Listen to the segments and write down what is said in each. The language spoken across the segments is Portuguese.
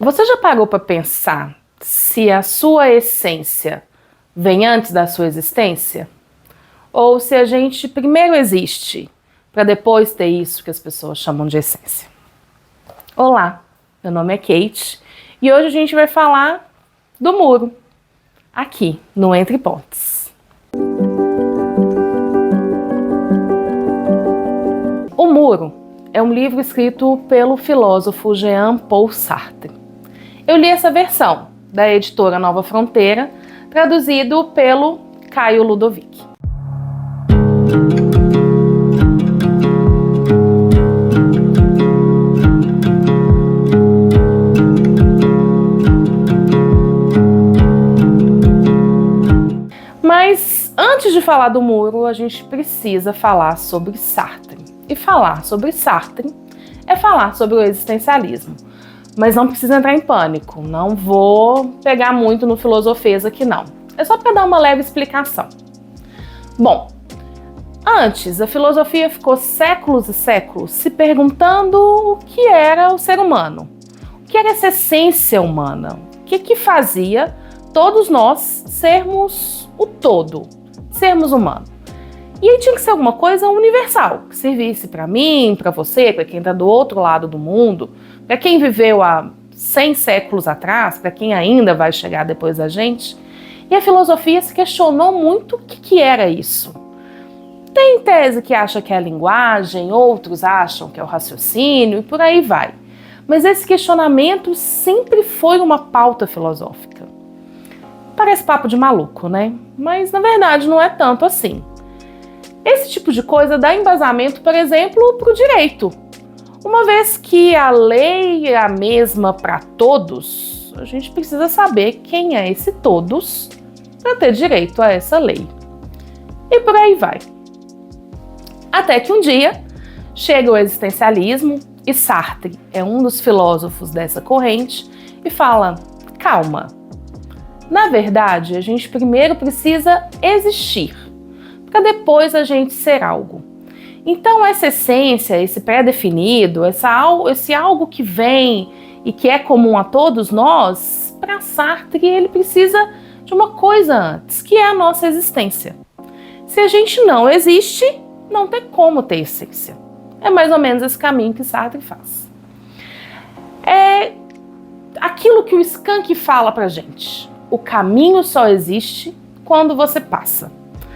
Você já parou para pensar se a sua essência vem antes da sua existência? Ou se a gente primeiro existe para depois ter isso que as pessoas chamam de essência? Olá, meu nome é Kate e hoje a gente vai falar do muro, aqui no Entre Pontes. O Muro é um livro escrito pelo filósofo Jean-Paul Sartre. Eu li essa versão da editora Nova Fronteira, traduzido pelo Caio Ludovic. Mas antes de falar do Muro, a gente precisa falar sobre Sartre. E falar sobre Sartre é falar sobre o existencialismo. Mas não precisa entrar em pânico, não vou pegar muito no filosofês aqui não. É só para dar uma leve explicação. Bom, antes a filosofia ficou séculos e séculos se perguntando o que era o ser humano. O que era essa essência humana? O que fazia todos nós sermos o todo, sermos humanos? E aí tinha que ser alguma coisa universal, que servisse para mim, para você, para quem está do outro lado do mundo, para quem viveu há 100 séculos atrás, para quem ainda vai chegar depois da gente. E a filosofia se questionou muito o que era isso. Tem tese que acha que é a linguagem, outros acham que é o raciocínio e por aí vai. Mas esse questionamento sempre foi uma pauta filosófica. Parece papo de maluco, né? Mas na verdade não é tanto assim. Esse tipo de coisa dá embasamento, por exemplo, para o direito. Uma vez que a lei é a mesma para todos, a gente precisa saber quem é esse todos para ter direito a essa lei. E por aí vai. Até que um dia chega o existencialismo e Sartre é um dos filósofos dessa corrente e fala: calma, na verdade a gente primeiro precisa existir, para depois a gente ser algo. Então essa essência, esse pré-definido, esse algo que vem e que é comum a todos nós, para Sartre ele precisa de uma coisa antes, que é a nossa existência. Se a gente não existe, não tem como ter essência. É mais ou menos esse caminho que Sartre faz. É aquilo que o Skank fala pra gente. O caminho só existe quando você passa.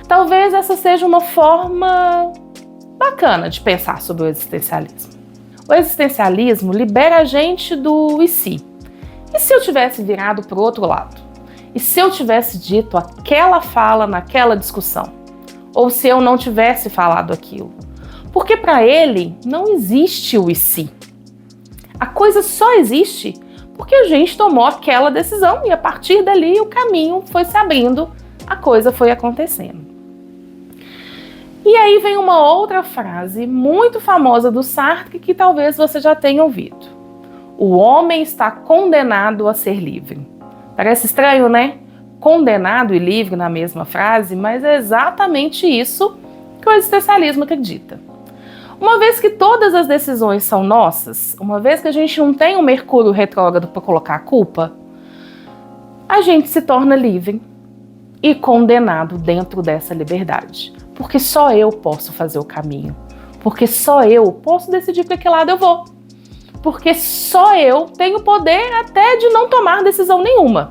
Talvez essa seja uma forma bacana de pensar sobre o existencialismo. O existencialismo libera a gente do e se? E se eu tivesse virado para o outro lado? E se eu tivesse dito aquela fala naquela discussão? Ou se eu não tivesse falado aquilo? Porque para ele não existe o e se. A coisa só existe porque a gente tomou aquela decisão e a partir dali o caminho foi se abrindo, a coisa foi acontecendo. E aí vem uma outra frase muito famosa do Sartre que talvez você já tenha ouvido. O homem está condenado a ser livre. Parece estranho, né? Condenado e livre na mesma frase, mas é exatamente isso que o existencialismo acredita. Uma vez que todas as decisões são nossas, uma vez que a gente não tem um Mercúrio retrógrado para colocar a culpa, a gente se torna livre e condenado dentro dessa liberdade. Porque só eu posso fazer o caminho. Porque só eu posso decidir para que lado eu vou. Porque só eu tenho poder até de não tomar decisão nenhuma.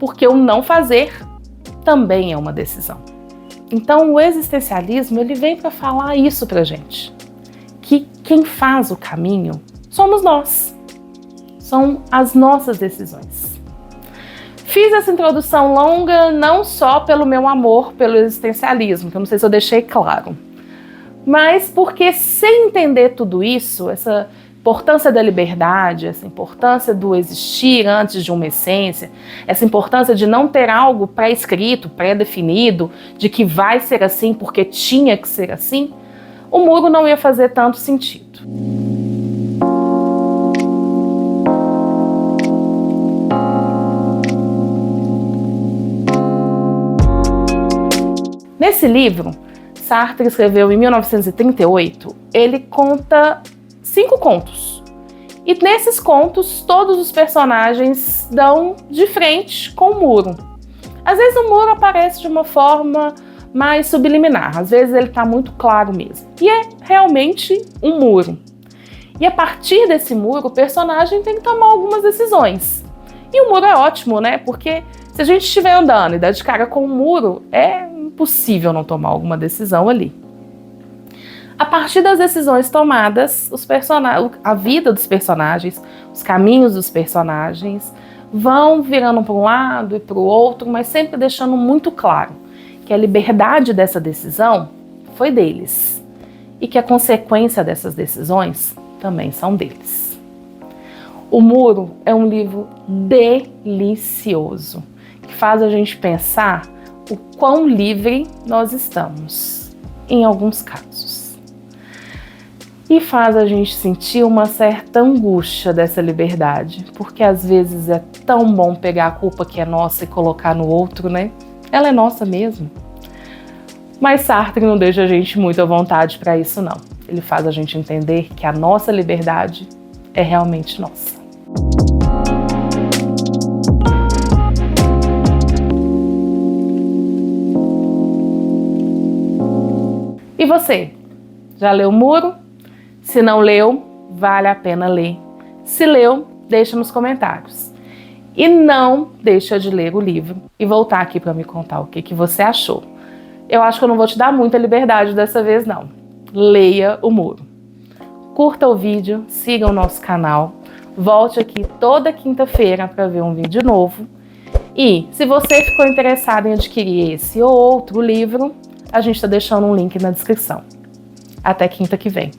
Porque o não fazer também é uma decisão. Então o existencialismo ele vem para falar isso pra gente. Que quem faz o caminho somos nós. São as nossas decisões. Fiz essa introdução longa não só pelo meu amor pelo existencialismo, que eu não sei se eu deixei claro, mas porque sem entender tudo isso, essa importância da liberdade, essa importância do existir antes de uma essência, essa importância de não ter algo pré-escrito, pré-definido, de que vai ser assim porque tinha que ser assim, o muro não ia fazer tanto sentido. Nesse livro, Sartre escreveu em 1938, ele conta 5 contos. E nesses contos, todos os personagens dão de frente com o muro. Às vezes o muro aparece de uma forma mais subliminar, às vezes ele está muito claro mesmo. E é realmente um muro. E a partir desse muro, o personagem tem que tomar algumas decisões. E o muro é ótimo, né? Porque se a gente estiver andando e dar de cara com o muro, é impossível não tomar alguma decisão ali. A partir das decisões tomadas, a vida dos personagens, os caminhos dos personagens vão virando para um lado e para o outro, mas sempre deixando muito claro que a liberdade dessa decisão foi deles e que a consequência dessas decisões também são deles. O Muro é um livro delicioso, que faz a gente pensar o quão livre nós estamos, em alguns casos. E faz a gente sentir uma certa angústia dessa liberdade, porque às vezes é tão bom pegar a culpa que é nossa e colocar no outro, né? Ela é nossa mesmo. Mas Sartre não deixa a gente muito à vontade para isso, não. Ele faz a gente entender que a nossa liberdade é realmente nossa. E você? Já leu o Muro? Se não leu, vale a pena ler. Se leu, deixa nos comentários. E não deixa de ler o livro e voltar aqui para me contar o que você achou. Eu acho que eu não vou te dar muita liberdade dessa vez, não. Leia o Muro. Curta o vídeo, siga o nosso canal. Volte aqui toda quinta-feira para ver um vídeo novo. E se você ficou interessado em adquirir esse ou outro livro, a gente está deixando um link na descrição. Até quinta que vem.